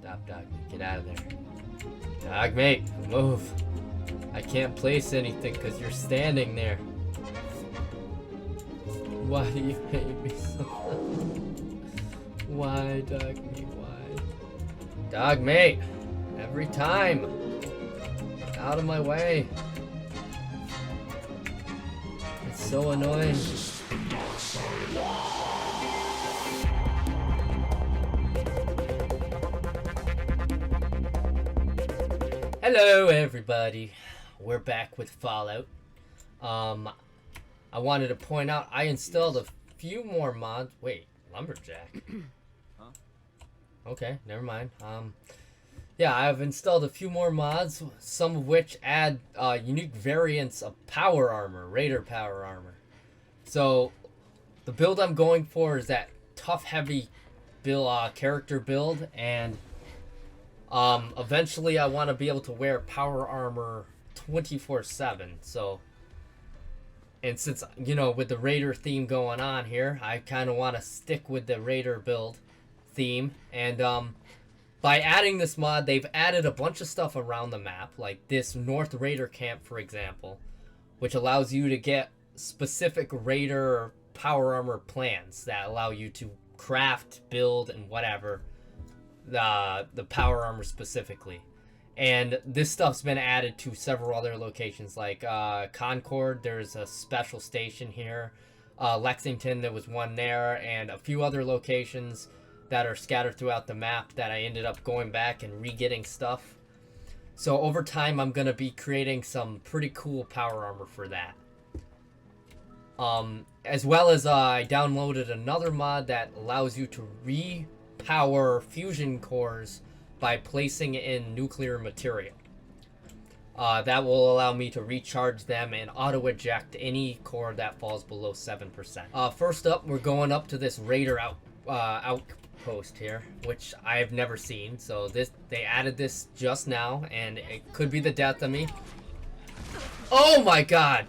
Stop, dog. Get out of there. Dog, mate, move. I can't place anything because you're standing there. Why do you hate me so much? Why, dog, mate, why? Dog, mate, every time. Out of my way. It's so annoying. Hello everybody, we're back with Fallout. I wanted to point out I installed a few more mods. Wait, lumberjack. Huh? Okay, never mind. Yeah, I've installed a few more mods, some of which add unique variants of power armor, raider power armor. So the build I'm going for is that tough heavy build, character build, and eventually I want to be able to wear power armor 24/7. So, and since, you know, with the raider theme going on here, I kind of want to stick with the raider build theme. And by adding this mod, they've added a bunch of stuff around the map, like this North Raider camp, for example, which allows you to get specific raider power armor plans that allow you to craft, build, and whatever the power armor specifically. And this stuff's been added to several other locations, like Concord, there's a special station here. Lexington, there was one there, and a few other locations that are scattered throughout the map that I ended up going back and re-getting stuff. So over time, I'm going to be creating some pretty cool power armor for that. As well as I downloaded another mod that allows you to re-power fusion cores by placing in nuclear material. That will allow me to recharge them and auto-eject any core that falls below 7%. First up, we're going up to this raider outpost here, which I've never seen. So they added this just now, and it could be the death of me. Oh my god!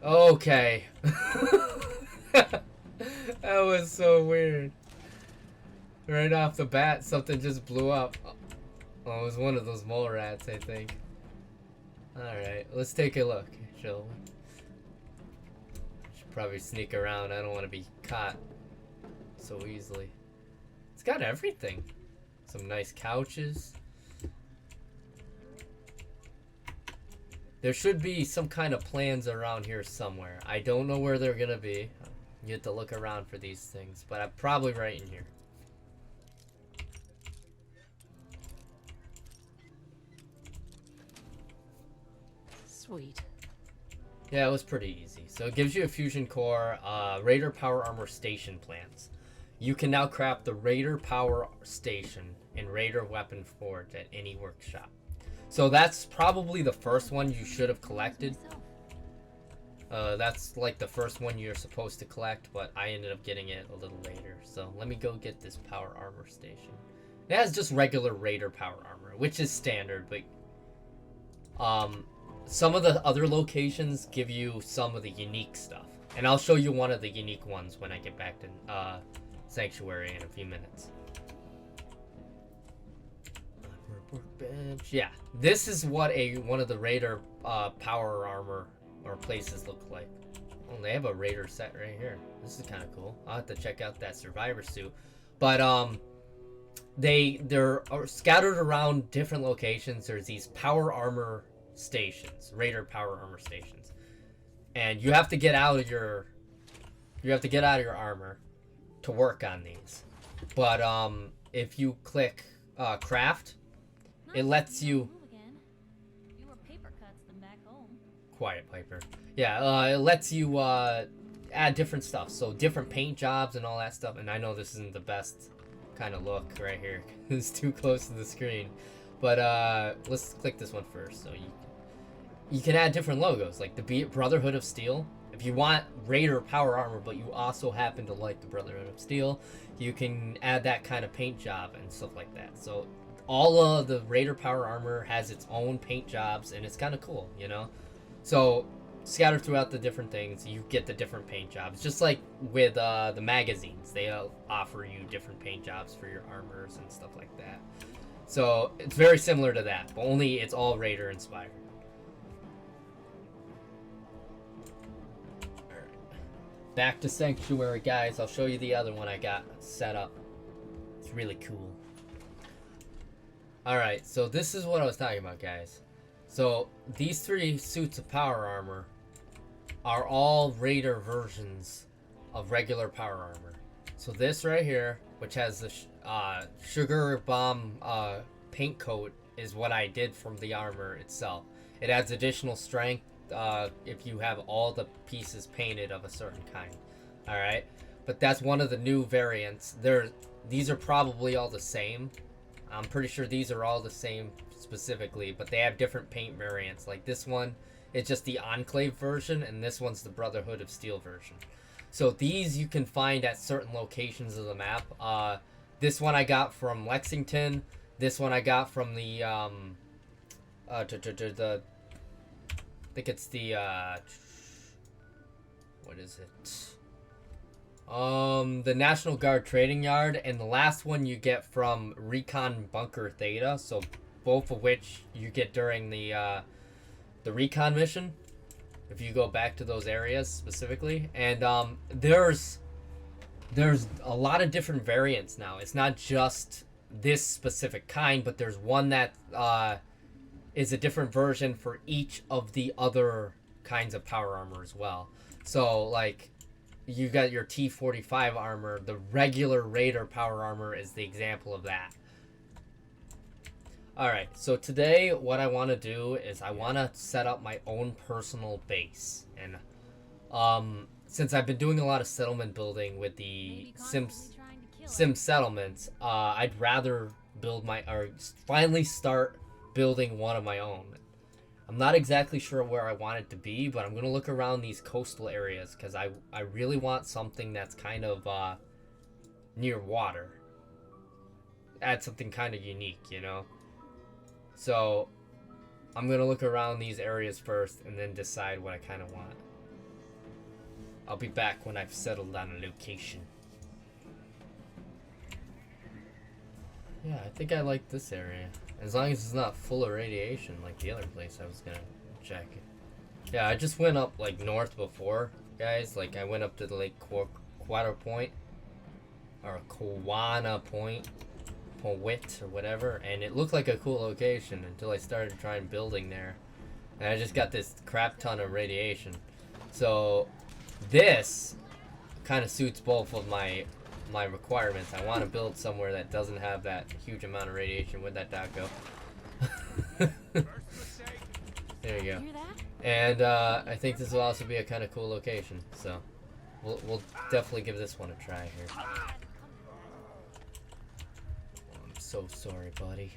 Okay. That was so weird. Right off the bat, something just blew up. Oh, it was one of those mole rats, I think. Alright, let's take a look, shall we? Should probably sneak around. I don't want to be caught so easily. It's got everything. Some nice couches. There should be some kind of plans around here somewhere. I don't know where they're gonna be. You have to look around for these things, but I'm probably right in here. Sweet. Yeah, it was pretty easy. So it gives you a fusion core, Raider Power Armor Station plans. You can now craft the Raider Power Station and Raider Weapon Forge at any workshop. So that's probably the first one you should have collected. That's like the first one you're supposed to collect, but I ended up getting it a little later. So let me go get this Power Armor Station. It has just regular Raider Power Armor, which is standard, but some of the other locations give you some of the unique stuff. And I'll show you one of the unique ones when I get back to Sanctuary in a few minutes. Workbench. Yeah, this is what one of the Raider power armor or places look like. Oh, they have a Raider set right here. This is kind of cool. I'll have to check out that survivor suit. But they're scattered around different locations. There's these power armor stations, Raider power armor stations, and you have to get out of your armor to work on these. But if you click craft, it lets you. Quiet, Piper. Yeah, it lets you add different stuff. So different paint jobs and all that stuff. And I know this isn't the best kind of look right here. It's too close to the screen. But let's click this one first. So you can add different logos, like the Brotherhood of Steel. If you want Raider power armor, but you also happen to like the Brotherhood of Steel, you can add that kind of paint job and stuff like that. So all of the Raider power armor has its own paint jobs, and it's kind of cool, you know? So scattered throughout the different things, you get the different paint jobs. Just like with the magazines, they offer you different paint jobs for your armors and stuff like that. So it's very similar to that, but only it's all Raider inspired. Alright. Back to Sanctuary, guys. I'll show you the other one I got set up. It's really cool. Alright, so this is what I was talking about, guys. So these 3 suits of power armor are all Raider versions of regular power armor. So this right here, which has the sugar bomb paint coat, is what I did from the armor itself. It adds additional strength if you have all the pieces painted of a certain kind. Alright, but that's one of the new variants. These are probably all the same. I'm pretty sure these are all the same specifically, but they have different paint variants. Like this one, it's just the Enclave version, and this one's the Brotherhood of Steel version. So these you can find at certain locations of the map. This one I got from Lexington. This one I got from the I think it's the what is it? The National Guard Trading Yard, and the last one you get from Recon Bunker Theta. So both of which you get during the recon mission, if you go back to those areas specifically. And there's a lot of different variants now. It's not just this specific kind, but there's one that is a different version for each of the other kinds of power armor as well. So like you got your T-45 armor, the regular Raider power armor is the example of that. Alright, so today what I want to do is I want to set up my own personal base. And since I've been doing a lot of settlement building with the Sim settlements, I'd rather finally start building one of my own. I'm not exactly sure where I want it to be, but I'm going to look around these coastal areas because I really want something that's kind of near water. Add something kind of unique, you know? So I'm going to look around these areas first and then decide what I kind of want. I'll be back when I've settled on a location. Yeah, I think I like this area. As long as it's not full of radiation like the other place I was gonna check. Yeah, I just went up like north before, guys. Like I went up to the Lake Quata Point, or Kawana Point, Powit or whatever, and it looked like a cool location until I started trying building there, and I just got this crap ton of radiation. So this kind of suits both of my requirements. I want to build somewhere that doesn't have that huge amount of radiation. Where'd that dot go? There you go. And I think this will also be a kind of cool location. So we'll definitely give this one a try here. Oh, I'm so sorry, buddy.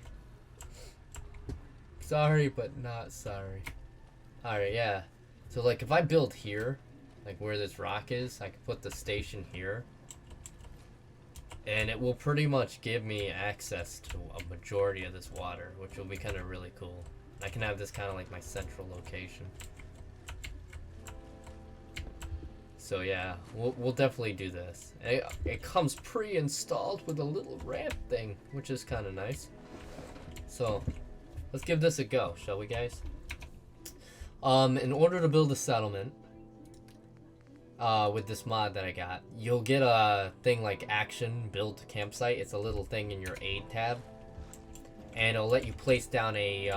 Sorry, but not sorry. Alright, yeah. So like if I build here, like where this rock is, I can put the station here. And it will pretty much give me access to a majority of this water, which will be kind of really cool. I can have this kind of like my central location. So yeah, we'll definitely do this. It comes pre-installed with a little ramp thing, which is kind of nice. So let's give this a go, shall we, guys? In order to build a settlement, with this mod that I got, you'll get a thing like action build campsite. It's a little thing in your aid tab, and it'll let you place down a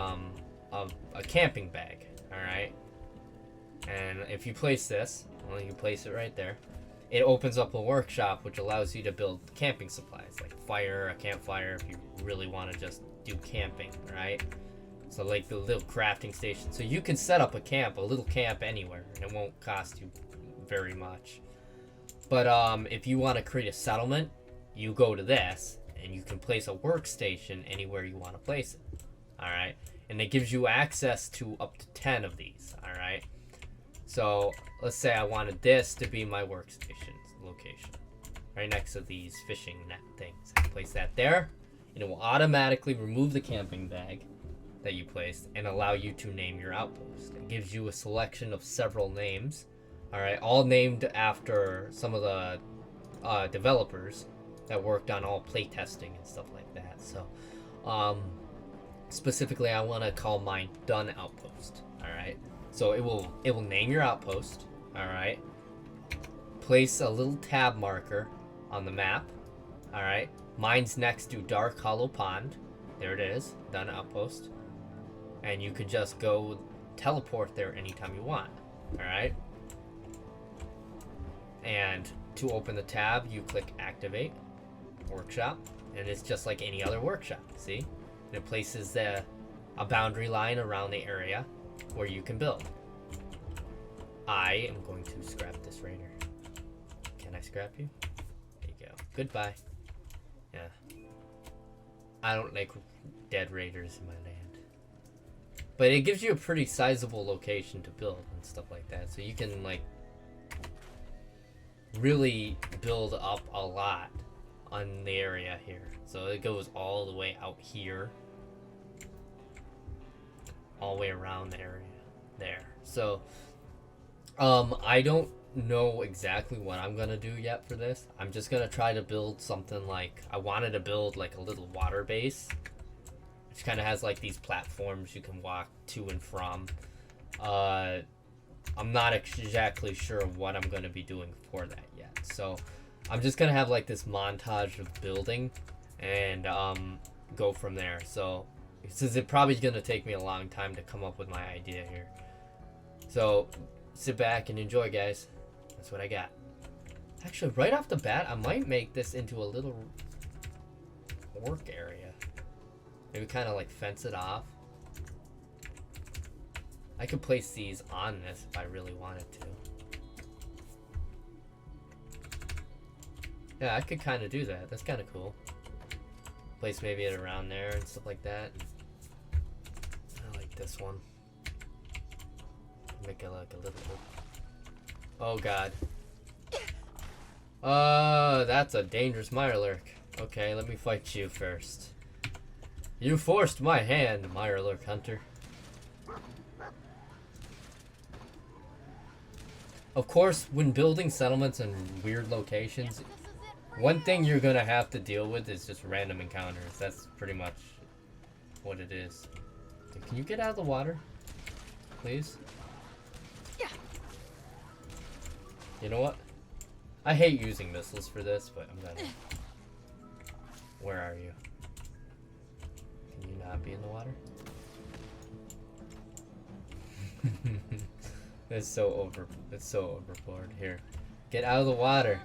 camping bag. All right, and if you place this, well, you place it right there. It opens up a workshop which allows you to build camping supplies like fire, a campfire, if you really want to just do camping, right? So like the little crafting station. So you can set up a little camp anywhere, and it won't cost you very much. But if you want to create a settlement, you go to this and you can place a workstation anywhere you want to place it. Alright, and it gives you access to up to 10 of these. Alright, so let's say I wanted this to be my workstation location right next to these fishing net things. I place that there, and it will automatically remove the camping bag that you placed and allow you to name your outpost. It gives you a selection of several names. Alright, all named after some of the developers that worked on all playtesting and stuff like that. So, Specifically, I want to call mine done outpost. All right. So it will name your outpost. All right. Place a little tab marker on the map. All right. Mine's next to Dark Hollow Pond. There it is. Done outpost. And you could just go teleport there anytime you want. All right. And to open the tab, you click activate workshop, and it's just like any other workshop. See? And it places a boundary line around the area where you can build. I am going to scrap this raider. Can I scrap you? There you go. Goodbye. Yeah. I don't like dead raiders in my land. But it gives you a pretty sizable location to build and stuff like that. So you can, like, really build up a lot on the area here. So it goes all the way out here. All the way around the area there. So, I don't know exactly what I'm gonna do yet for this. I'm just gonna try to build something like, I wanted to build like a little water base, which kind of has like these platforms you can walk to and from. I'm not exactly sure what I'm gonna be doing for that yet. So I'm just gonna have like this montage of building and go from there. So since it's probably gonna take me a long time to come up with my idea here. So sit back and enjoy, guys. That's what I got. Actually, right off the bat, I might make this into a little work area. Maybe kind of like fence it off. I could place these on this if I really wanted to. Yeah, I could kind of do that. That's kind of cool. Place maybe it around there and stuff like that. I like this one. Make it like a little... Oh god. That's a dangerous Mirelurk. Okay, let me fight you first. You forced my hand, Mirelurk Hunter. Of course, when building settlements in weird locations, one thing you're gonna have to deal with is just random encounters. That's pretty much what it is. Can you get out of the water? Please? Yeah. You know what? I hate using missiles for this, but I'm gonna... Where are you? Can you not be in the water? It's so overboard. Here. Get out of the water.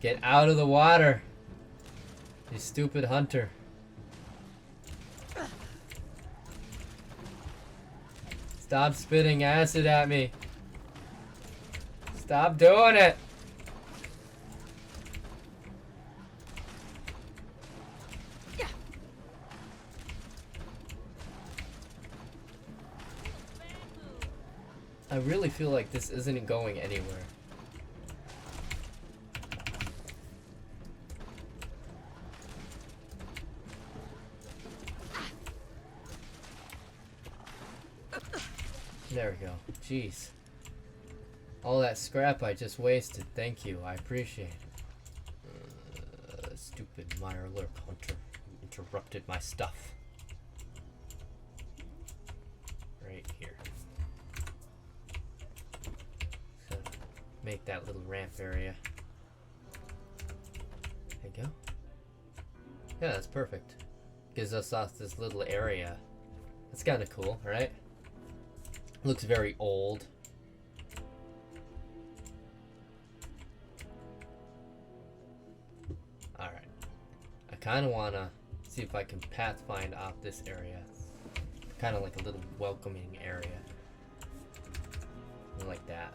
Get out of the water. You stupid hunter. Stop spitting acid at me. Stop doing it. I really feel like this isn't going anywhere. There we go. Jeez. All that scrap I just wasted. Thank you. I appreciate it. Stupid Mirelurk Hunter. You interrupted my stuff. Right here. So, make that little ramp area. There you go. Yeah, that's perfect. Gives us off this little area. That's kind of cool, right? Looks very old. Alright. I kind of want to see if I can pathfind off this area. Kind of like a little welcoming area. Like that.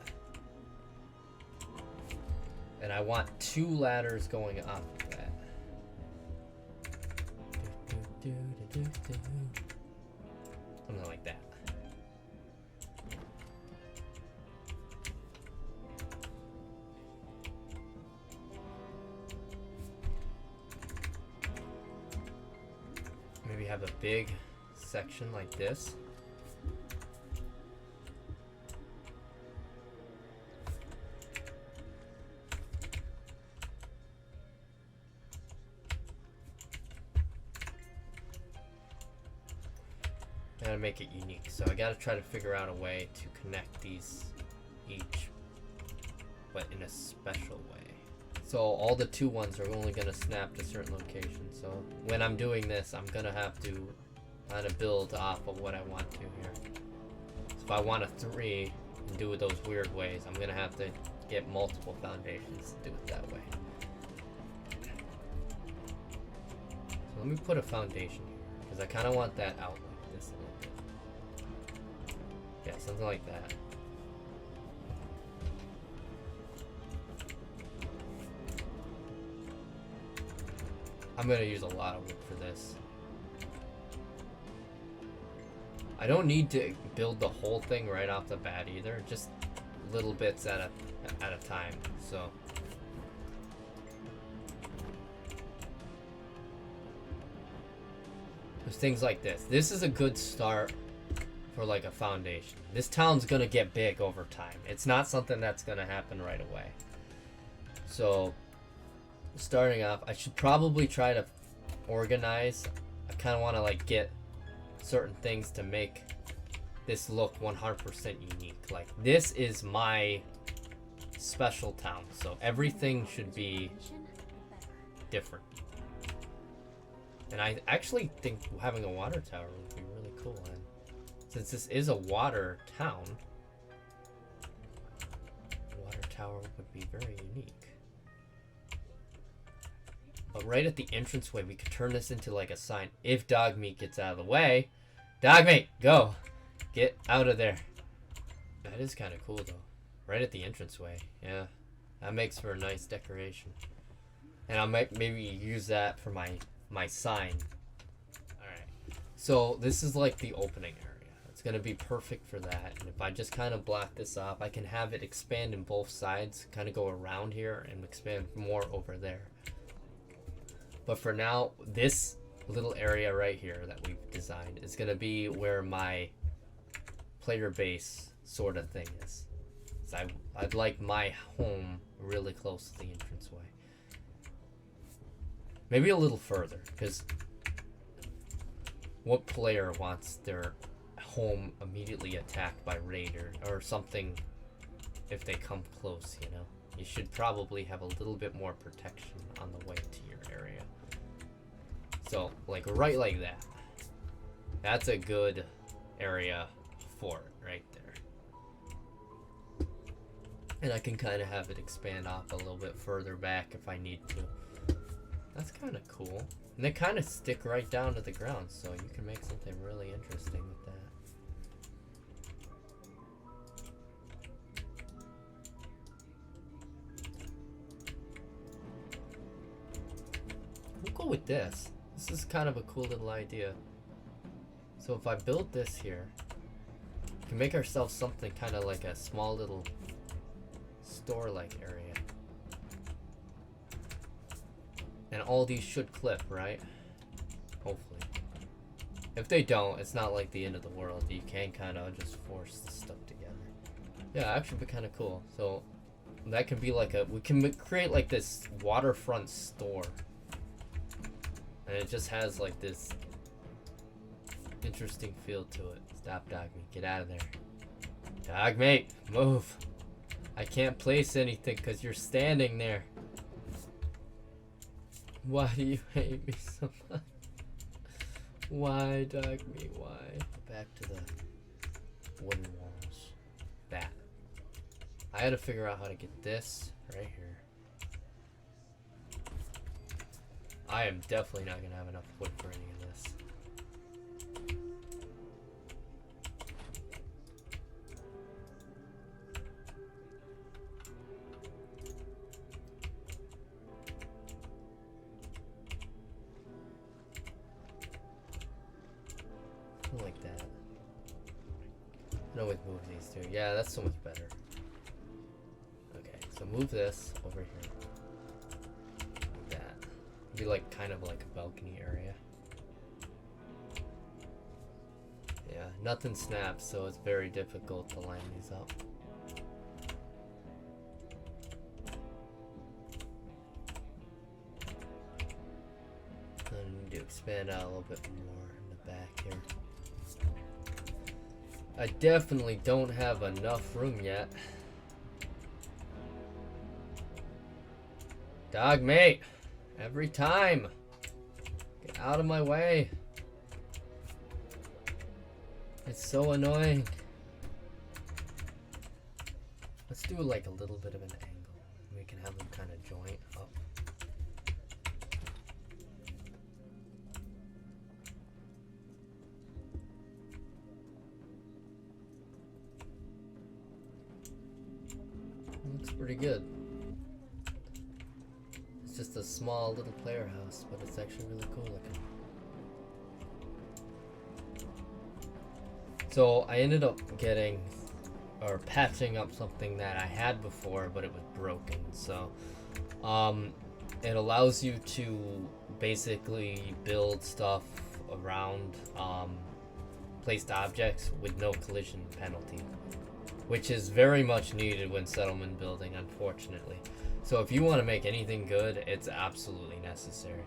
And I want 2 ladders going up that. Something like that. Maybe have a big section like this. I gotta make it unique. So I gotta try to figure out a way to connect these each, but in a special way. So all the 2 ones are only gonna snap to certain locations. So when I'm doing this, I'm gonna have to kind of build off of what I want to here. So if I want a 3 and do it those weird ways, I'm gonna have to get multiple foundations to do it that way. So let me put a foundation here, because I kind of want that out like this a little bit. Yeah, something like that. I'm gonna use a lot of wood for this. I don't need to build the whole thing right off the bat either, just little bits at a time. So there's things like this. This is a good start for like a foundation. This town's gonna get big over time. It's not something that's gonna happen right away. So starting off, I should probably try to organize. I kind of want to like get certain things to make this look 100% unique. Like, this is my special town, so everything should be different. And I actually think having a water tower would be really cool. And since this is a water town, a water tower would be very unique. But right at the entranceway, we could turn this into like a sign. If dog meat gets out of the way, dog meat, go, get out of there. That is kind of cool though. Right at the entranceway, yeah, that makes for a nice decoration. And I might maybe use that for my sign. All right, so this is like the opening area. It's gonna be perfect for that. And if I just kind of block this off, I can have it expand in both sides, kind of go around here and expand more over there. But for now, this little area right here that we've designed is going to be where my player base sort of thing is. So I'd like my home really close to the entranceway. Maybe a little further, because what player wants their home immediately attacked by raider or something if they come close, you know? You should probably have a little bit more protection on the way to your area. So, like, right like that. That's a good area for it, right there. And I can kind of have it expand off a little bit further back if I need to. That's kind of cool. And they kind of stick right down to the ground, so you can make something really interesting with that. We'll go with this. This is kind of a cool little idea. So if I build this here, we can make ourselves something kind of like a small little store-like area. And all these should clip, right? Hopefully. If they don't, it's not like the end of the world. You can kind of just force the stuff together. Yeah, actually be kind of cool. So that can be like we can create like this waterfront store. And it just has like this interesting feel to it. Stop, dog meat. Get out of there. Dog mate, move. I can't place anything because you're standing there. Why do you hate me so much? Why, dog meat, why? Back to the wooden walls. That. I had to figure out how to get this right here. I am definitely not going to have enough wood for any of this. Like that. I always move these two. Yeah, that's so much better. Okay, so move this over here. Like that. Be like kind of like a balcony area. Yeah, nothing snaps, so it's very difficult to line these up. And we need to expand out a little bit more in the back here. I definitely don't have enough room yet. Dog mate, every time. Get out of my way. It's so annoying. Let's do like a little bit of an angle. We can have them kind of joint up. Looks pretty good. It's just a small little player house, but it's actually really cool looking. So I ended up getting or patching up something that I had before, but it was broken. So it allows you to basically build stuff around placed objects with no collision penalty, which is very much needed when settlement building, unfortunately. So if you want to make anything good, it's absolutely necessary.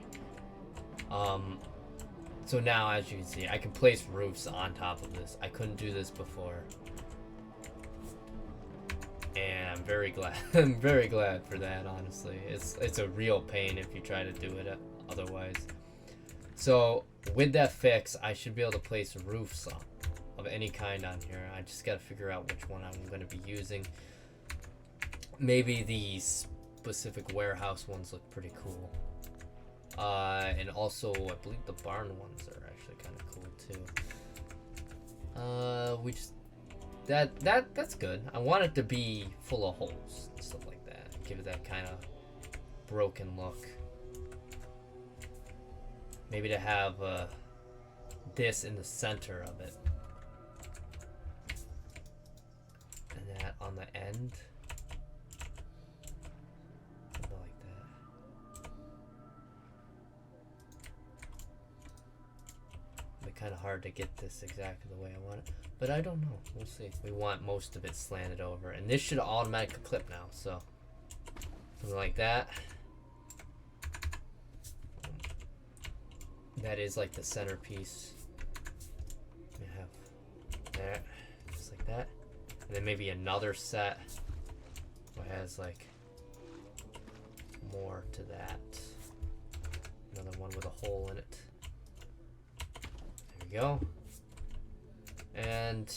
So now, as you can see, I can place roofs on top of this. I couldn't do this before. And I'm very glad. I'm very glad for that, honestly. It's a real pain if you try to do it otherwise. So with that fix, I should be able to place roofs of any kind on here. I just got to figure out which one I'm going to be using. Maybe the specific warehouse ones look pretty cool. And also, I believe the barn ones are actually kind of cool too. We just that's good. I want it to be full of holes and stuff like that. Give it that kind of broken look. Maybe to have this in the center of it, and that on the end. Kind of hard to get this exactly the way I want it, but I don't know. We'll see. We want most of it slanted over, and this should automatically clip now, so something like that. That is like the centerpiece. We have there, just like that, and then maybe another set that has like more to that. Another one with a hole in it. Go, and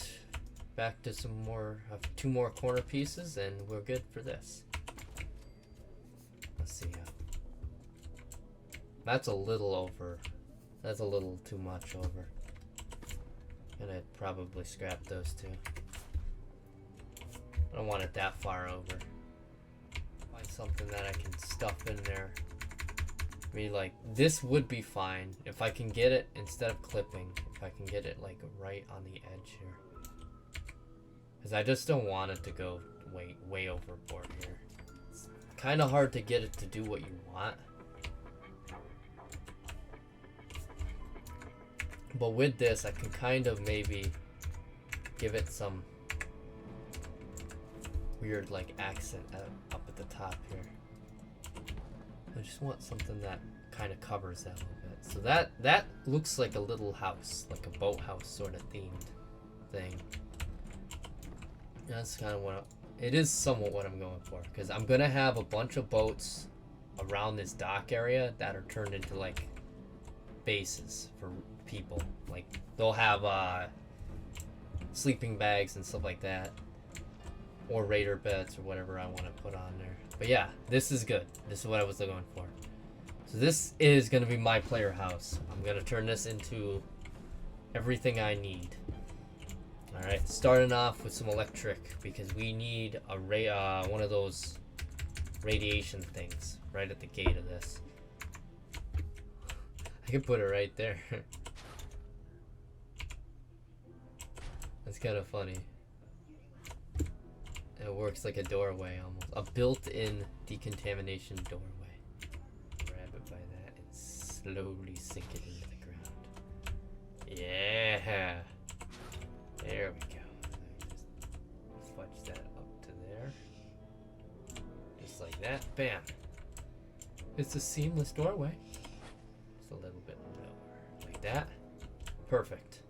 back to some more, two more corner pieces, and we're good for this. Let's see. That's a little over. That's a little too much over. Gonna probably scrap those two. I don't want it that far over. Find something that I can stuff in there. I mean, like, this would be fine if I can get it, instead of clipping, if I can get it like right on the edge here, because I just don't want it to go way overboard here. It's kind of hard to get it to do what you want, but with this I can kind of maybe give it some weird like accent up at the top here. I just want something that kind of covers that a little bit. So that looks like a little house, like a boathouse sort of themed thing. That's kind of what it is, somewhat what I'm going for, because I'm gonna have a bunch of boats around this dock area that are turned into like bases for people. Like they'll have sleeping bags and stuff like that, or raider beds or whatever I want to put on there. But yeah, this is good. This is what I was looking for. So this is going to be my player house. I'm going to turn this into everything I need. Alright, starting off with some electric, because we need a one of those radiation things right at the gate of this. I can put it right there. That's kind of funny. It works like a doorway almost. A built-in decontamination doorway. Grab it by that and slowly sink it into the ground. Yeah! There we go. Just fudge that up to there. Just like that. Bam! It's a seamless doorway. Just a little bit lower. Like that. Perfect.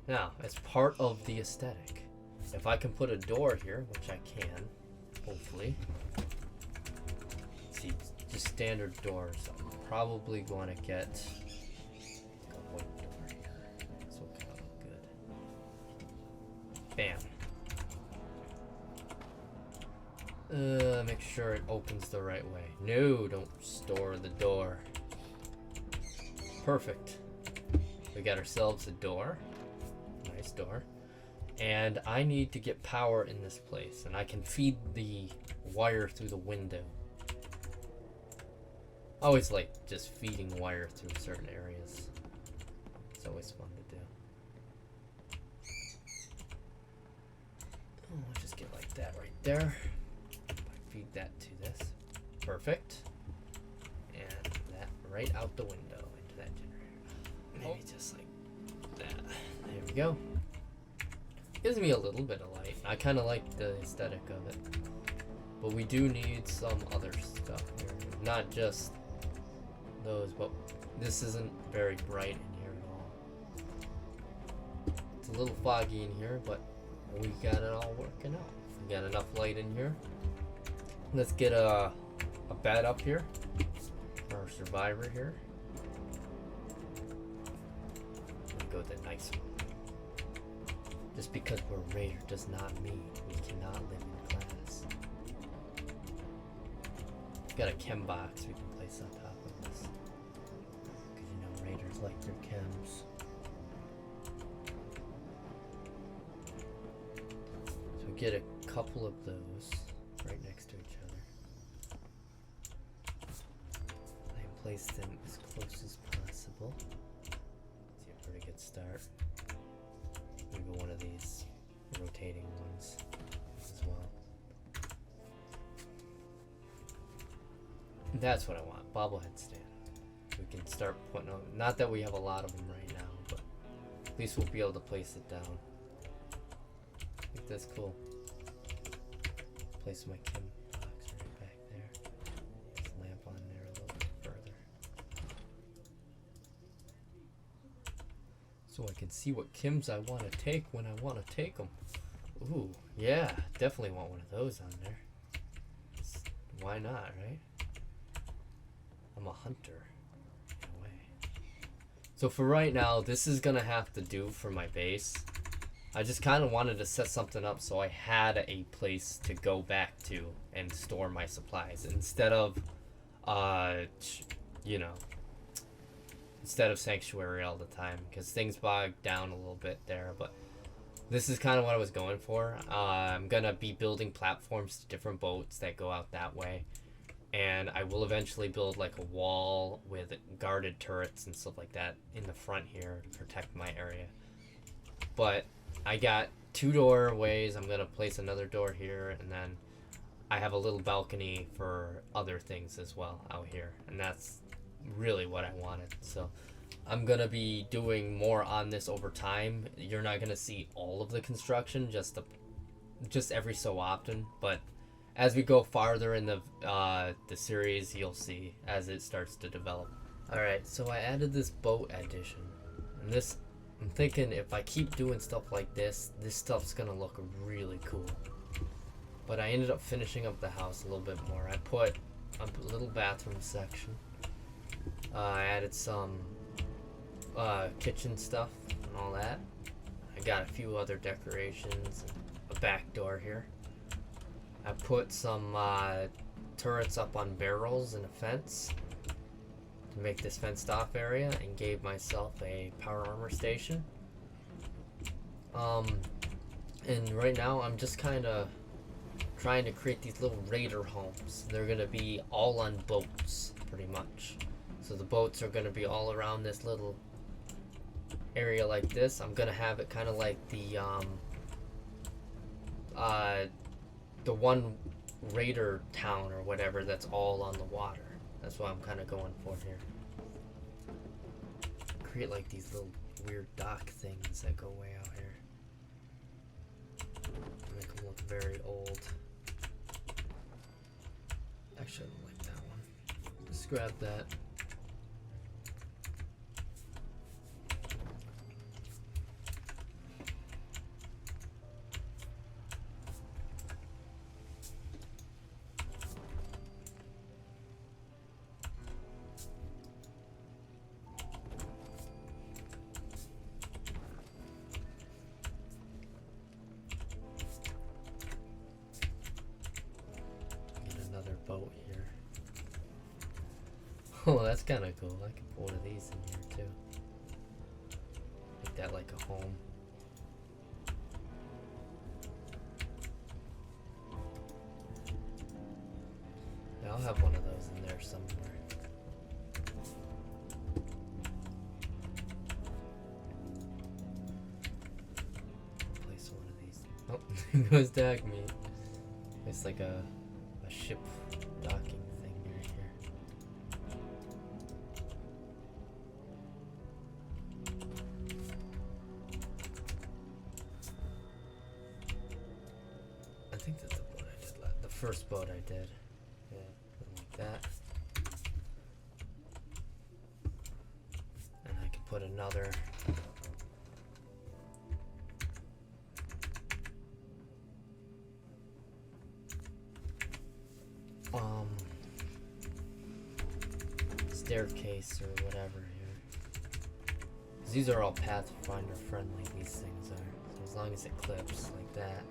Now, as part of the aesthetic, if I can put a door here, which I can, hopefully. Let's see, just standard doors. I'm probably going to get a white door here. This will kind of look good. Bam. Make sure it opens the right way. No, don't store the door. Perfect. We got ourselves a door. Nice door. And I need to get power in this place. And I can feed the wire through the window. I always like just feeding wire through certain areas. It's always fun to do. Oh, I'll just get like that right there. Feed that to this. Perfect. And that right out the window into that generator. Maybe just like that. There we go. Gives me a little bit of light. I kind of like the aesthetic of it. But we do need some other stuff here. Not just those, but this isn't very bright in here at all. It's a little foggy in here, but we got it all working out. We got enough light in here. Let's get a bed up here for our survivor here. We'll go with the nice one. Just because we're a raider does not mean we cannot live in class. Got a chem box we can place on top of this. Because you know raiders like their chems. So we get a couple of those right next to each other. I place them as close as possible. See a pretty good start. Maybe one of these rotating ones as well. That's what I want, bobblehead stand. We can start putting them, not that we have a lot of them right now, but at least we'll be able to place it down. I think that's cool. Place my chem box right back there. This lamp on there a little bit further. So I can see what chems I want to take when I want to take them. Ooh, yeah, definitely want one of those on there. Why not, right? I'm a hunter, in a way. So for right now, this is gonna have to do for my base. I just kind of wanted to set something up so I had a place to go back to and store my supplies instead of, you know, instead of sanctuary all the time, because things bog down a little bit there. But this is kind of what I was going for. I'm gonna be building platforms to different boats that go out that way, and I will eventually build like a wall with guarded turrets and stuff like that in the front here to protect my area. But I got 2 doorways. I'm gonna place another door here, and then I have a little balcony for other things as well out here, and that's really what I wanted. So I'm gonna be doing more on this over time. You're not gonna see all of the construction, just every so often, but as we go farther in the series, you'll see as it starts to develop. Alright, so I added this boat addition, and this, I'm thinking if I keep doing stuff like this stuff's gonna look really cool. But I ended up finishing up the house a little bit more. I put a little bathroom section. I added some kitchen stuff and all that. I got a few other decorations, a back door here. I put some turrets up on barrels and a fence to make this fenced off area, and gave myself a power armor station. And right now I'm just kind of trying to create these little raider homes. They're gonna be all on boats, pretty much. So the boats are gonna be all around this little area like this. I'm gonna have it kind of like the one raider town or whatever that's all on the water. That's what I'm kind of going for here. Create like these little weird dock things that go way out here. Make them look very old. Actually, I don't like that one. Just grab that. Oh, that's kind of cool. I can put one of these in here too. Make that like a home. Yeah, I'll have one of those in there somewhere. Place one of these. Oh, there goes Dag meat. It's like a ship docking thing right here. I think that's the boat I did the first boat I did. Yeah, like that. And I can put another staircase or whatever here. 'Cause these are all Pathfinder friendly, these things are. So as long as it clips like that,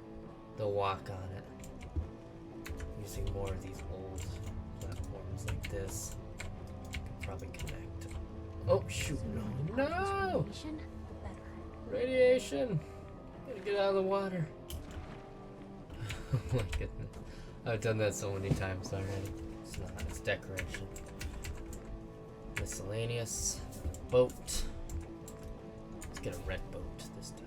they'll walk on it. Using more of these old platforms like this, could probably connect. Oh shoot, no! Radiation! Gotta get out of the water. Oh my goodness. I've done that so many times already. It's not, it's decoration. Miscellaneous. Boat. Let's get a red boat this time.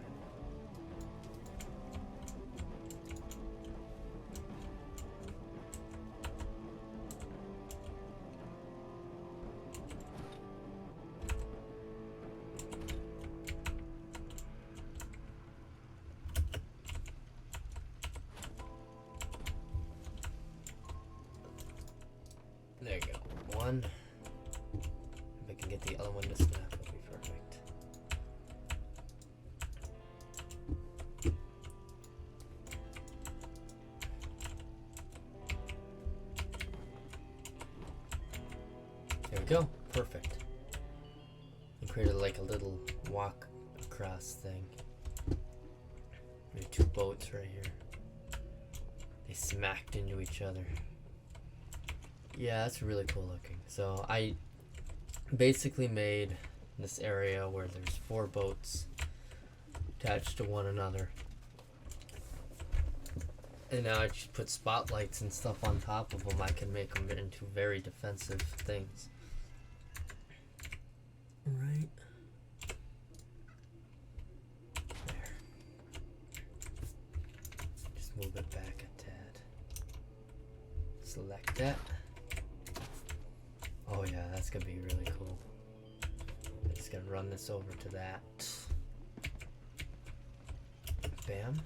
There you go. One. If I can get the other one to snap, it'll be perfect. There we go. Perfect. And created like a little walk across thing. There are two boats right here. They smacked into each other. Yeah, that's really cool looking. So I basically made this area where there's 4 boats attached to one another. And now I just put spotlights and stuff on top of them. I can make them into very defensive things. Right there. Just move it back a tad. Select that. Oh yeah, that's gonna be really cool. I'm just gonna run this over to that. Bam.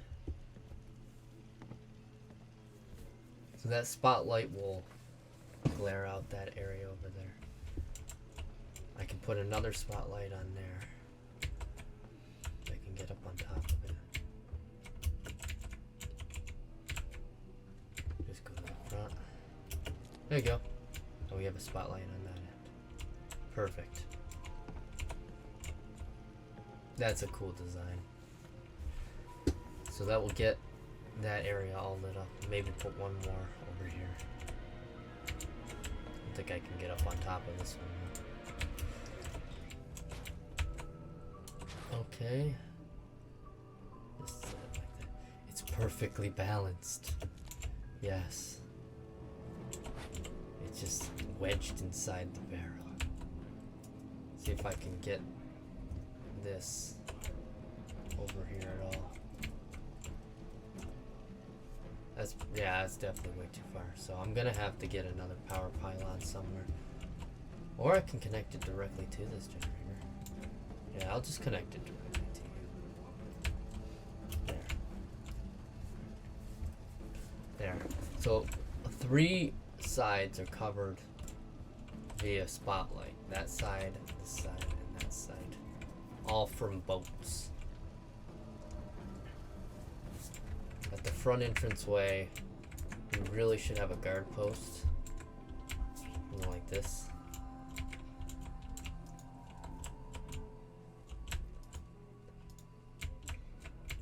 So that spotlight will glare out that area over there. I can put another spotlight on there. I can get up on top of it. Just go to the front. There you go. Oh, we have a spotlight on that end. Perfect. That's a cool design. So that will get that area all lit up. Maybe put one more over here. I don't think I can get up on top of this one. Okay. Just set it like that. It's perfectly balanced. Yes. It's just wedged inside the barrel. See if I can get this over here at all. That's definitely way too far. So I'm gonna have to get another power pylon somewhere. Or I can connect it directly to this generator. Yeah, I'll just connect it directly to you. There. So 3 sides are covered via spotlight. That side, this side, and that side. All from boats. At the front entranceway, you really should have a guard post. Like this.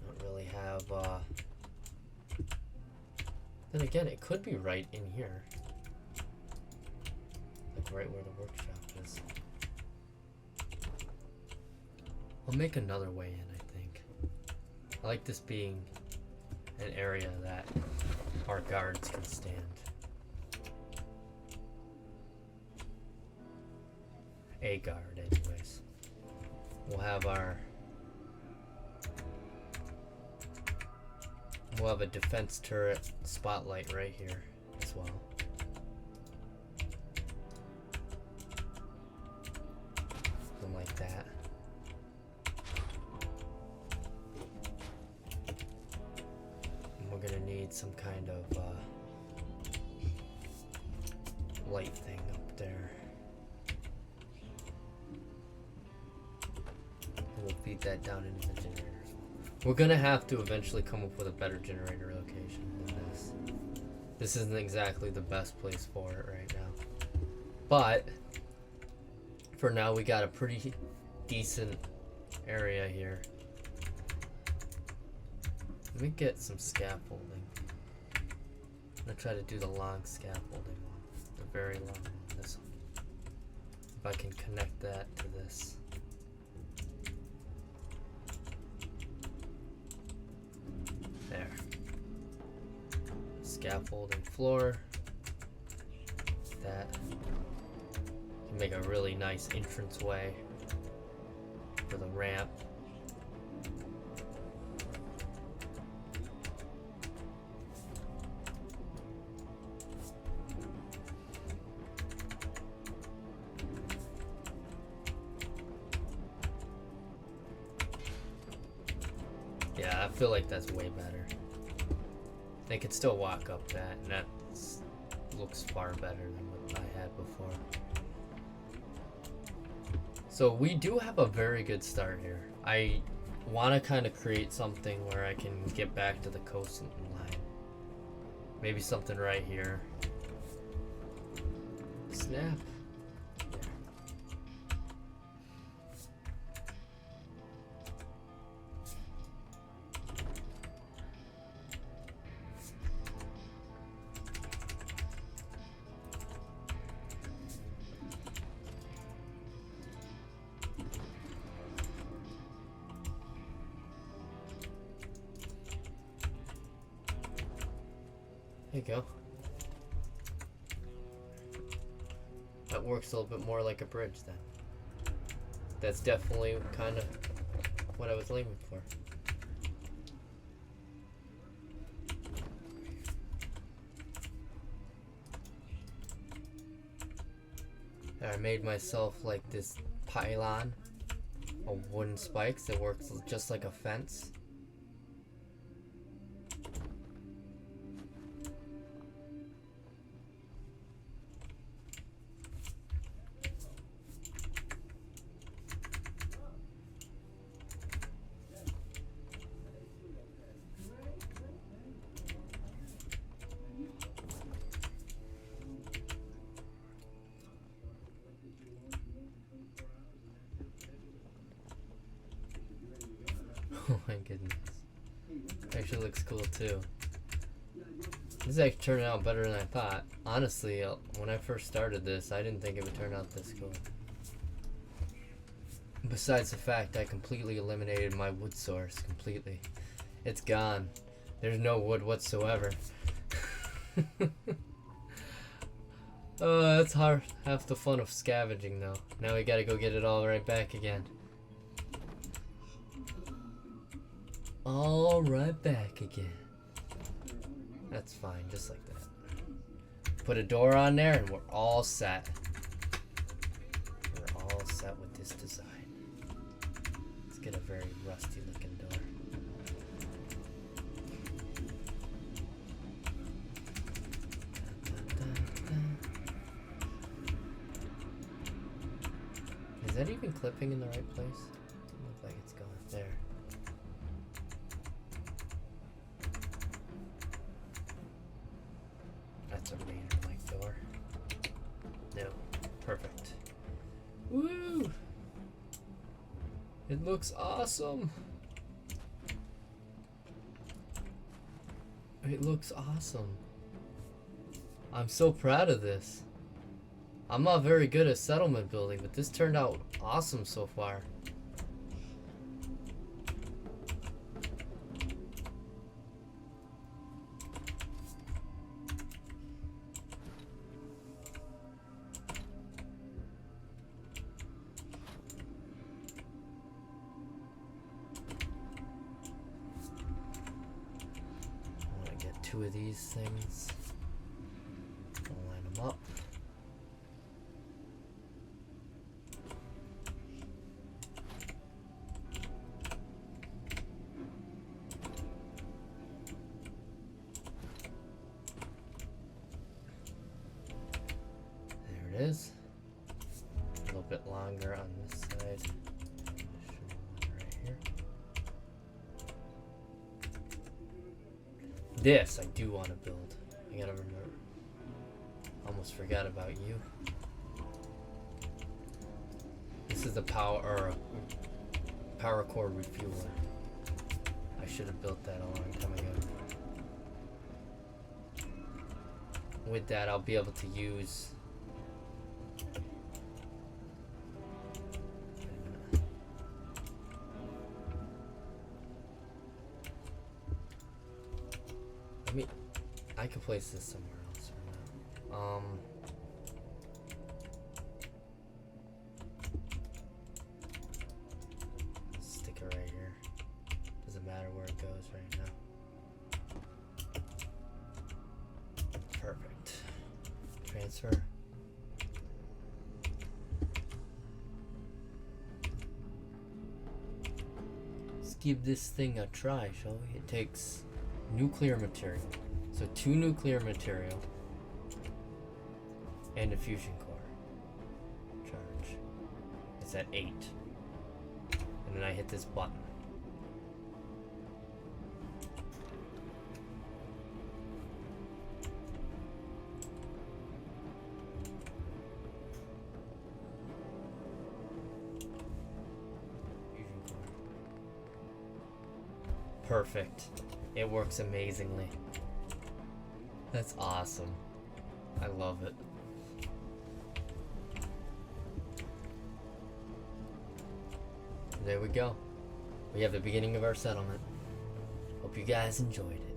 Don't really have, then again, it could be right in here. Like right where the workshop is. I'll make another way in, I think. I like this being an area that our guards can stand. A guard, anyways. We'll have a defense turret spotlight right here as well. Something like that. And we're gonna need some kind of light thing up there. We'll feed that down into the generator. We're gonna have to eventually come up with a better generator location than this. This isn't exactly the best place for it right now. But for now we got a pretty decent area here. Let me get some scaffolding. I'm gonna try to do the long scaffolding one. The very long one. This one. If I can connect that to this. There. Scaffolding floor. That can make a really nice entranceway for the ramp. Yeah, I feel like that's way better. They could still walk up that, and that looks far better than what I had before. So we do have a very good start here. I want to kind of create something where I can get back to the coastline. Maybe something right here. Snap. There you go. That works a little bit more like a bridge then. That's definitely kind of what I was aiming for. And I made myself like this pylon of wooden spikes that works just like a fence. Oh my goodness. Actually looks cool too. This is actually turning out better than I thought. Honestly, when I first started this, I didn't think it would turn out this cool. Besides the fact I completely eliminated my wood source completely. It's gone. There's no wood whatsoever. Oh, that's half the fun of scavenging though. Now we gotta go get it all right back again. All right back again. That's fine, just like that. Put a door on there and we're all set. We're all set with this design. Let's get a very rusty looking door. Is that even clipping in the right place? Doesn't look like it's going there. That's a raider-like door. No. Perfect. Woo! It looks awesome! It looks awesome. I'm so proud of this. I'm not very good at settlement building, but this turned out awesome so far. I'm gonna get 2 of these things. I'll line them up. There it is. A little bit longer on this side. Right here. This I do want to build. I gotta remember. Almost forgot about you. This is the power core refueler. I should have built that a long time ago. With that, I'll be able to use I could place this somewhere else for now. Stick it right here. Doesn't matter where it goes right now. Perfect. Transfer. Let's give this thing a try, shall we? It takes nuclear material. So 2 nuclear material and a fusion core charge. It's at 8. And then I hit this button. Fusion core. Perfect. It works amazingly. That's awesome. I love it. There we go. We have the beginning of our settlement. Hope you guys enjoyed it.